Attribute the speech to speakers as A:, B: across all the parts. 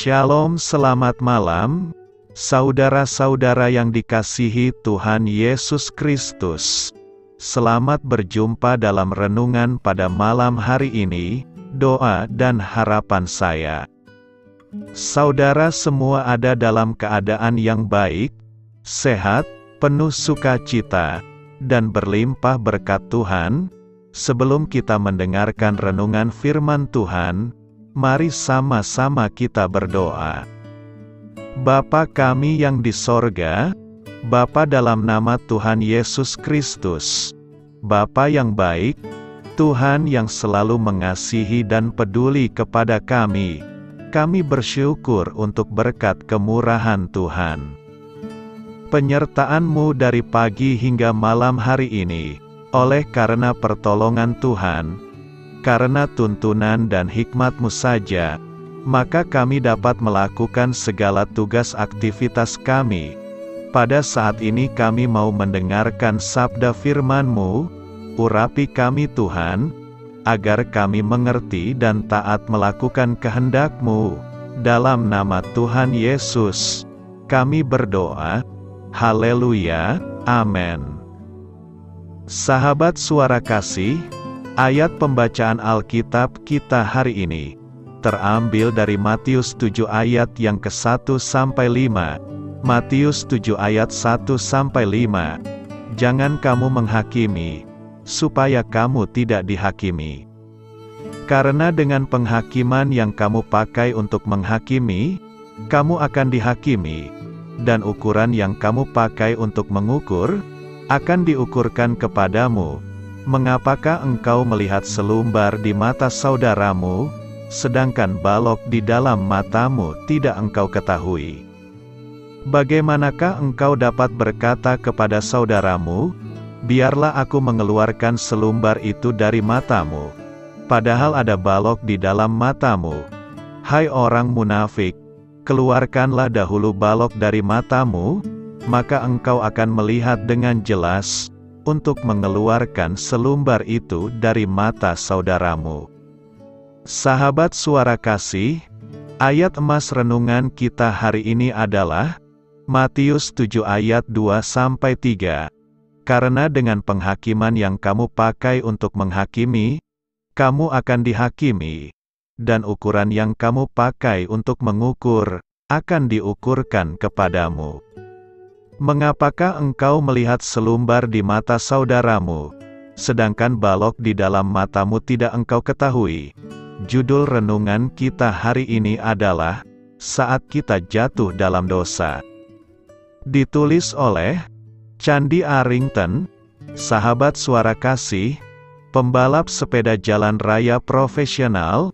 A: Shalom, selamat malam, saudara-saudara yang dikasihi Tuhan Yesus Kristus. Selamat berjumpa dalam renungan pada malam hari ini, doa dan harapan saya. Saudara semua ada dalam keadaan yang baik, sehat, penuh sukacita, dan berlimpah berkat Tuhan. Sebelum kita mendengarkan renungan firman Tuhan, mari sama-sama kita berdoa. Bapa kami yang di sorga, Bapa dalam nama Tuhan Yesus Kristus, Bapa yang baik, Tuhan yang selalu mengasihi dan peduli kepada kami bersyukur untuk berkat kemurahan Tuhan. Penyertaan-Mu dari pagi hingga malam hari ini, oleh karena pertolongan Tuhan, karena tuntunan dan hikmat-Mu saja, maka kami dapat melakukan segala tugas aktivitas kami. Pada saat ini kami mau mendengarkan sabda firman-Mu, urapi kami Tuhan, agar kami mengerti dan taat melakukan kehendak-Mu. Dalam nama Tuhan Yesus, kami berdoa. Haleluya, amin. Sahabat suara kasih, ayat pembacaan Alkitab kita hari ini terambil dari Matius 7 ayat yang ke-1 sampai 5. Matius 7 ayat 1 sampai 5. Jangan kamu menghakimi, supaya kamu tidak dihakimi. Karena dengan penghakiman yang kamu pakai untuk menghakimi, kamu akan dihakimi, dan ukuran yang kamu pakai untuk mengukur, akan diukurkan kepadamu. Mengapakah engkau melihat selumbar di mata saudaramu, sedangkan balok di dalam matamu tidak engkau ketahui? Bagaimanakah engkau dapat berkata kepada saudaramu, biarlah aku mengeluarkan selumbar itu dari matamu, padahal ada balok di dalam matamu? Hai orang munafik, keluarkanlah dahulu balok dari matamu, maka engkau akan melihat dengan jelas untuk mengeluarkan selumbar itu dari mata saudaramu. Sahabat suara kasih, ayat emas renungan kita hari ini adalah Matius 7 ayat 2-3. Karena dengan penghakiman yang kamu pakai untuk menghakimi, kamu akan dihakimi, dan ukuran yang kamu pakai untuk mengukur, akan diukurkan kepadamu. Mengapakah engkau melihat selumbar di mata saudaramu, sedangkan balok di dalam matamu tidak engkau ketahui? Judul renungan kita hari ini adalah, Saat Kita Jatuh Dalam Dosa. Ditulis oleh Candi Arrington. Sahabat suara kasih, pembalap sepeda jalan raya profesional,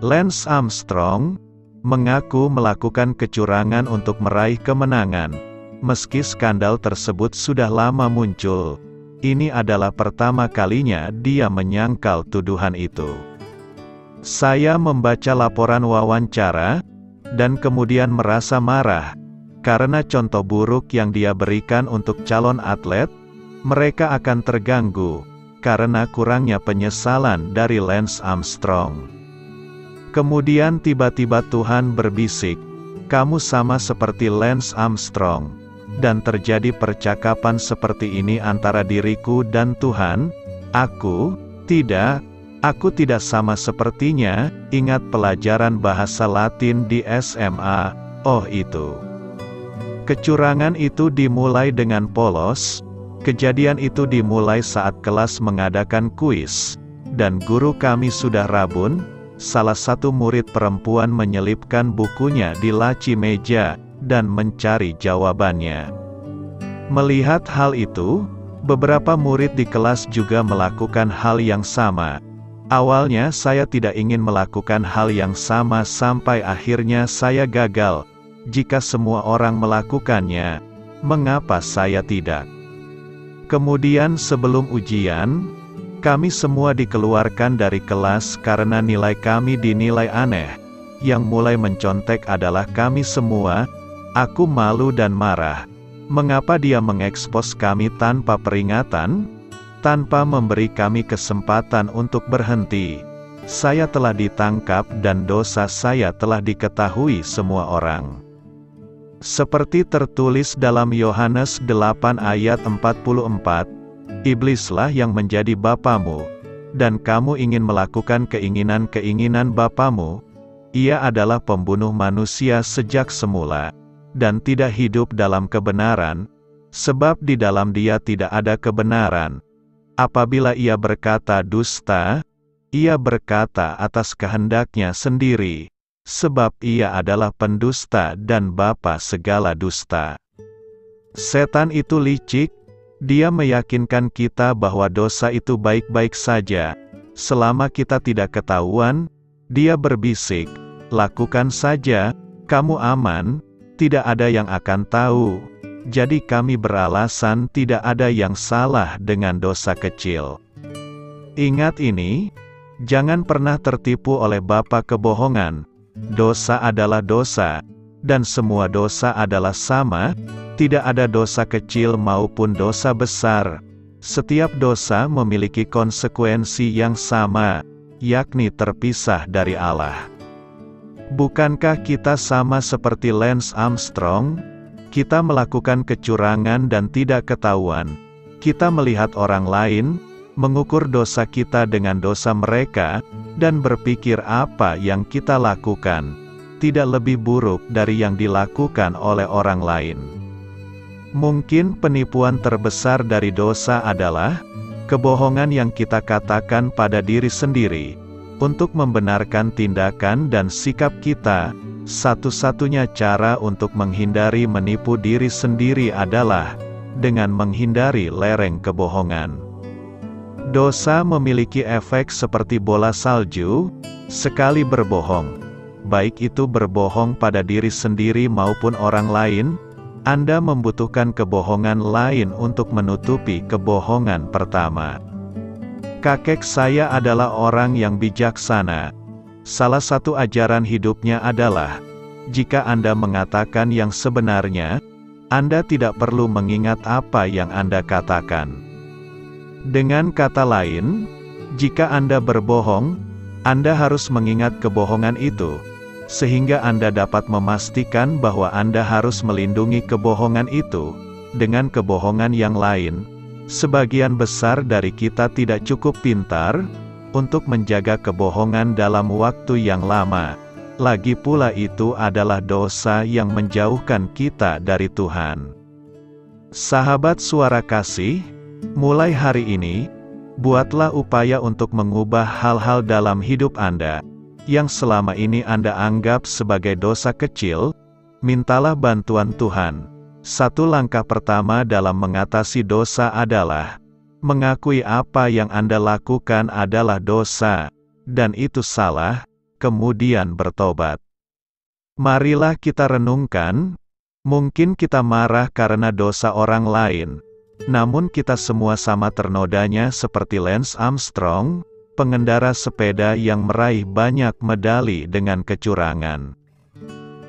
A: Lance Armstrong, mengaku melakukan kecurangan untuk meraih kemenangan. Meski skandal tersebut sudah lama muncul, ini adalah pertama kalinya dia menyangkal tuduhan itu. Saya membaca laporan wawancara, dan kemudian merasa marah, karena contoh buruk yang dia berikan untuk calon atlet, mereka akan terganggu, karena kurangnya penyesalan dari Lance Armstrong. Kemudian tiba-tiba Tuhan berbisik, kamu sama seperti Lance Armstrong. Dan terjadi percakapan seperti ini antara diriku dan Tuhan. Aku tidak sama sepertinya. Ingat pelajaran bahasa Latin di SMA. Oh itu. Kecurangan itu dimulai dengan polos. Kejadian itu dimulai saat kelas mengadakan kuis, dan guru kami sudah rabun. Salah satu murid perempuan menyelipkan bukunya di laci meja dan mencari jawabannya. Melihat hal itu, beberapa murid di kelas juga melakukan hal yang sama. Awalnya saya tidak ingin melakukan hal yang sama sampai akhirnya saya gagal. Jika semua orang melakukannya, mengapa saya tidak? Kemudian sebelum ujian, kami semua dikeluarkan dari kelas karena nilai kami dinilai aneh. Yang mulai mencontek adalah kami semua. Aku malu dan marah. Mengapa dia mengekspos kami tanpa peringatan? Tanpa memberi kami kesempatan untuk berhenti. saya telah ditangkap dan dosa saya telah diketahui semua orang. Seperti tertulis dalam Yohanes 8 ayat 44, iblislah yang menjadi bapamu, dan kamu ingin melakukan keinginan-keinginan bapamu. Ia adalah pembunuh manusia sejak semula, dan tidak hidup dalam kebenaran, sebab di dalam dia tidak ada kebenaran. Apabila ia berkata dusta, ia berkata atas kehendaknya sendiri, sebab ia adalah pendusta dan bapa segala dusta. Setan itu licik, dia meyakinkan kita bahwa dosa itu baik-baik saja. Selama kita tidak ketahuan, dia berbisik, lakukan saja, kamu aman, tidak ada yang akan tahu. Jadi kami beralasan tidak ada yang salah dengan dosa kecil. Ingat ini, jangan pernah tertipu oleh bapa kebohongan. Dosa adalah dosa, dan semua dosa adalah sama, tidak ada dosa kecil maupun dosa besar. Setiap dosa memiliki konsekuensi yang sama, yakni terpisah dari Allah. Bukankah kita sama seperti Lance Armstrong? Kita melakukan kecurangan dan tidak ketahuan. Kita melihat orang lain, mengukur dosa kita dengan dosa mereka, dan berpikir apa yang kita lakukan tidak lebih buruk dari yang dilakukan oleh orang lain. Mungkin penipuan terbesar dari dosa adalah kebohongan yang kita katakan pada diri sendiri untuk membenarkan tindakan dan sikap kita. Satu-satunya cara untuk menghindari menipu diri sendiri adalah dengan menghindari lereng kebohongan. Dosa memiliki efek seperti bola salju. Sekali berbohong, baik itu berbohong pada diri sendiri maupun orang lain, Anda membutuhkan kebohongan lain untuk menutupi kebohongan pertama. Kakek saya adalah orang yang bijaksana. Salah satu ajaran hidupnya adalah, jika Anda mengatakan yang sebenarnya, Anda tidak perlu mengingat apa yang Anda katakan. Dengan kata lain, jika Anda berbohong, Anda harus mengingat kebohongan itu, sehingga Anda dapat memastikan bahwa Anda harus melindungi kebohongan itu dengan kebohongan yang lain. Sebagian besar dari kita tidak cukup pintar untuk menjaga kebohongan dalam waktu yang lama. Lagi pula itu adalah dosa yang menjauhkan kita dari Tuhan. Sahabat Suara Kasih, mulai hari ini, buatlah upaya untuk mengubah hal-hal dalam hidup Anda yang selama ini Anda anggap sebagai dosa kecil. Mintalah bantuan Tuhan. Satu langkah pertama dalam mengatasi dosa adalah mengakui apa yang Anda lakukan adalah dosa, dan itu salah, kemudian bertobat. Marilah kita renungkan, mungkin kita marah karena dosa orang lain, namun kita semua sama ternodanya seperti Lance Armstrong, pengendara sepeda yang meraih banyak medali dengan kecurangan.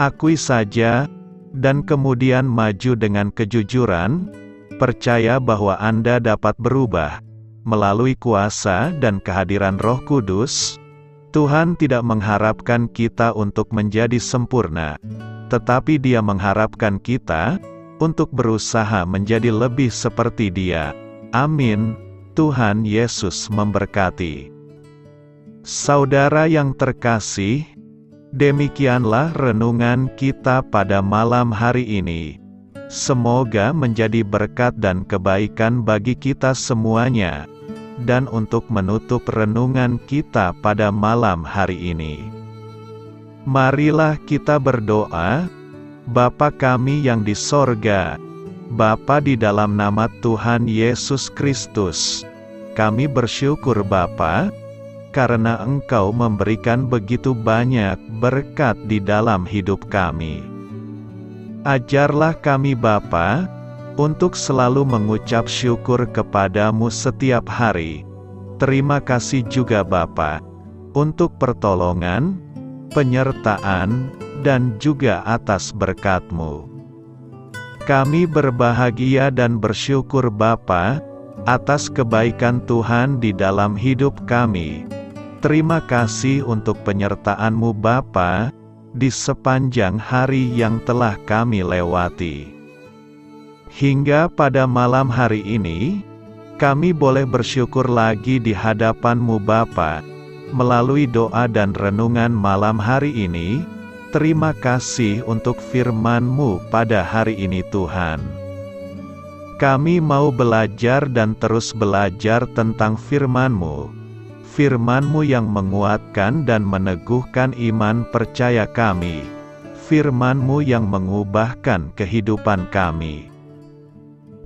A: Akui saja, dan kemudian maju dengan kejujuran, percaya bahwa Anda dapat berubah, melalui kuasa dan kehadiran Roh Kudus. Tuhan tidak mengharapkan kita untuk menjadi sempurna, tetapi Dia mengharapkan kita untuk berusaha menjadi lebih seperti Dia. Amin. Tuhan Yesus memberkati. Saudara yang terkasih, demikianlah renungan kita pada malam hari ini. Semoga menjadi berkat dan kebaikan bagi kita semuanya. Dan untuk menutup renungan kita pada malam hari ini, marilah kita berdoa. Bapa kami yang di sorga, Bapa di dalam nama Tuhan Yesus Kristus, kami bersyukur Bapa, karena Engkau memberikan begitu banyak berkat di dalam hidup kami. Ajarlah kami Bapa, untuk selalu mengucap syukur kepadamu setiap hari. Terima kasih juga Bapa, untuk pertolongan, penyertaan, dan juga atas berkat-Mu. Kami berbahagia dan bersyukur Bapa, atas kebaikan Tuhan di dalam hidup kami. Terima kasih untuk penyertaan-Mu Bapa, di sepanjang hari yang telah kami lewati. Hingga pada malam hari ini, kami boleh bersyukur lagi di hadapan-Mu Bapa, melalui doa dan renungan malam hari ini. Terima kasih untuk firman-Mu pada hari ini Tuhan. Kami mau belajar dan terus belajar tentang firman-Mu. Firman-Mu yang menguatkan dan meneguhkan iman percaya kami. Firman-Mu yang mengubahkan kehidupan kami.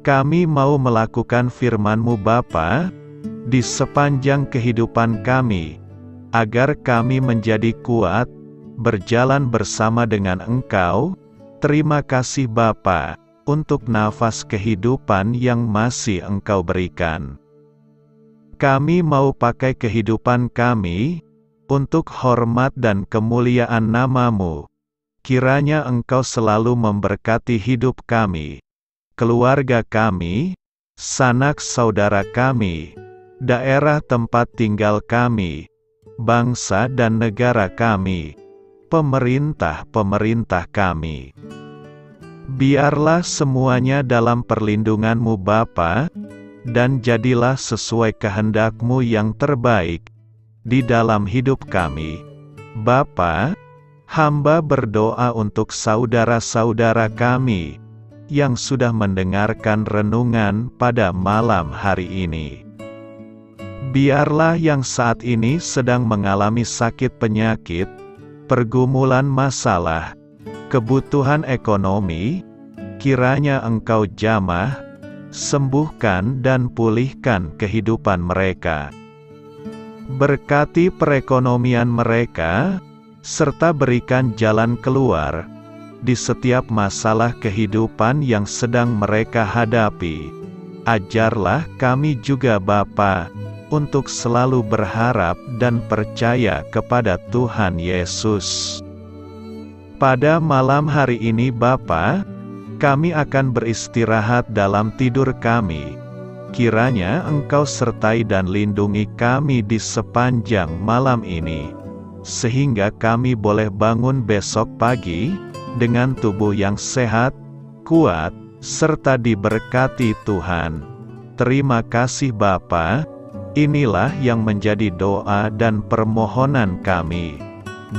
A: Kami mau melakukan firman-Mu Bapa, di sepanjang kehidupan kami, agar kami menjadi kuat, berjalan bersama dengan Engkau. Terima kasih Bapa, untuk nafas kehidupan yang masih Engkau berikan. Kami mau pakai kehidupan kami, untuk hormat dan kemuliaan nama-Mu. Kiranya Engkau selalu memberkati hidup kami, keluarga kami, sanak saudara kami, daerah tempat tinggal kami, bangsa dan negara kami, pemerintah-pemerintah kami. Biarlah semuanya dalam perlindungan-Mu Bapa, dan jadilah sesuai kehendak-Mu yang terbaik, di dalam hidup kami. Bapa, hamba berdoa untuk saudara-saudara kami, yang sudah mendengarkan renungan pada malam hari ini. Biarlah yang saat ini sedang mengalami sakit penyakit, pergumulan masalah, kebutuhan ekonomi, kiranya Engkau jamah, sembuhkan dan pulihkan kehidupan mereka. Berkati perekonomian mereka, serta berikan jalan keluar, di setiap masalah kehidupan yang sedang mereka hadapi. Ajarlah kami juga Bapa, untuk selalu berharap dan percaya kepada Tuhan Yesus. Pada malam hari ini Bapa, kami akan beristirahat dalam tidur kami. Kiranya Engkau sertai dan lindungi kami di sepanjang malam ini, sehingga kami boleh bangun besok pagi, dengan tubuh yang sehat, kuat, serta diberkati Tuhan. Terima kasih Bapa, inilah yang menjadi doa dan permohonan kami.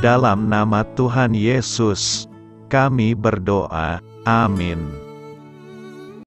A: Dalam nama Tuhan Yesus, kami berdoa. Amin.